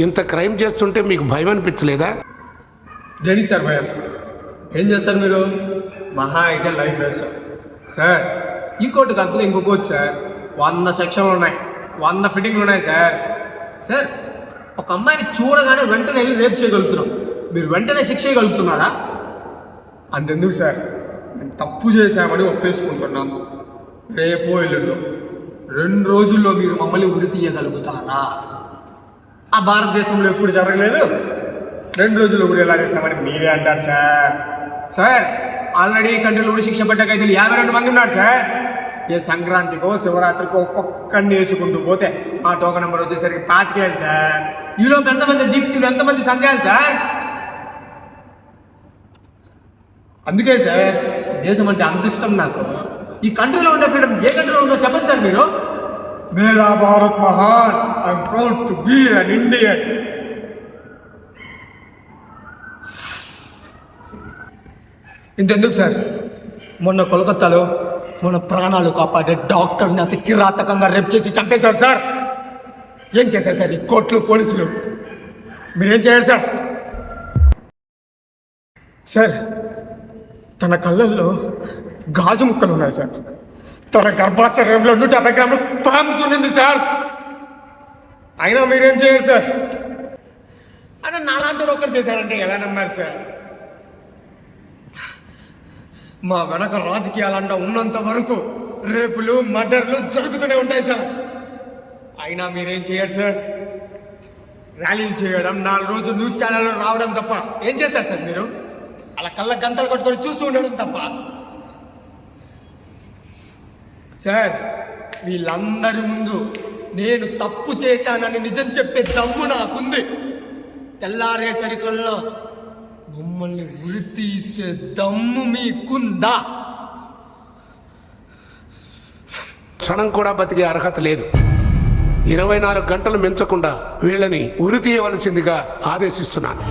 ఇంత క్రైమ్ చేస్తుంటే మీకు భయం అనిపించలేదా? దేనికి సార్ భయం? ఏం చేస్తారు మీరు? మహా అయితే లైఫ్ వేస్తారు సార్. ఈ కోర్టు కాకపోతే ఇంకో కోర్టు సార్. 100 సెక్షన్లు ఉన్నాయి, 100 ఫిట్టింగ్లు ఉన్నాయి సార్. సార్, ఒక అమ్మాయిని చూడగానే వెంటనే వెళ్ళి రేప్ చేయగలుగుతున్నాం, మీరు వెంటనే శిక్ష చేయగలుగుతున్నారా? అంతెందుకు సార్, మేము తప్పు చేశామని ఒప్పేసుకుంటున్నాం. రేపో ఎల్లుండో 2 రోజుల్లో మీరు మమ్మల్ని ఉరి తీయగలుగుతారా? ఆ భారతదేశంలో ఎప్పుడు జరగలేదు. 2 రోజుల్లో ఉరి ఎలా చేస్తామని మీరే అంటారు సార్. సార్, ఆల్రెడీ కంట్రీలో ఉరి శిక్ష పడ్డ ఖైదీలు 52 మంది ఉన్నారు సార్. ఏ సంక్రాంతికో శివరాత్రికో ఒక్కొక్కడిని వేసుకుంటూ పోతే ఆ టోకన్ నెంబర్ వచ్చేసరికి 25 సార్. ఈలోపు ఎంతమంది దీప్తులు, ఎంతమంది సందేహాలు సార్. అందుకే సార్ దేశం అంటే అంత ఇష్టం నాకు. ఈ కంట్రీలో ఉండే ఫ్రీడమ్ ఏ కంట్రీలో ఉందో చెప్పండి సార్ మీరు. మేరా భారత్ మహాన్, I'm proud to be an Indian. ఇంతెందుకు సార్, మొన్న కోల్కత్తాలో మన ప్రాణాలు కాపాడే డాక్టర్ని అతి కిరాతకంగా రేప్ చేసి చంపేశారు సార్. ఏం చేశారు సార్ ఈ కోర్టులు, పోలీసులు? మీరేం చేయాలి సార్? సార్, తన కళ్ళల్లో గాజు ముక్కలు ఉన్నాయి సార్. తన గర్భాశయంలో 150 గ్రాముల స్పామ్స్ ఉన్నది సార్. అయినా మీరేం చేయరు సార్. అయినా నాలాంటి ఒక్కరు చేశారంటే ఎలా నమ్మారు సార్? మా వెనక రాజకీయాలంట ఉన్నంత వరకు రేపులు, మర్డర్లు జరుగుతూనే ఉంటాయి సార్. అయినా మీరేం చేయరు సార్. ర్యాలీలు చేయడం, 4 రోజులు న్యూస్ ఛానల్లో రావడం తప్ప ఏం చేస్తారు సార్ మీరు? అలా కళ్ళ గంతలు కొట్టుకొని చూస్తూ ఉండడం తప్ప. సార్, వీళ్ళందరి ముందు నేను తప్పు చేశానని నిజం చెప్పే దమ్ము నాకుంది. తెల్లారేసరికల్లో మమ్మల్ని ఉరి తీసే దమ్ము మీకుందా? క్షణం కూడా బతికే అర్హత లేదు. 24 గంటలు మించకుండా వీళ్ళని ఉరి తీయవలసిందిగా ఆదేశిస్తున్నాను.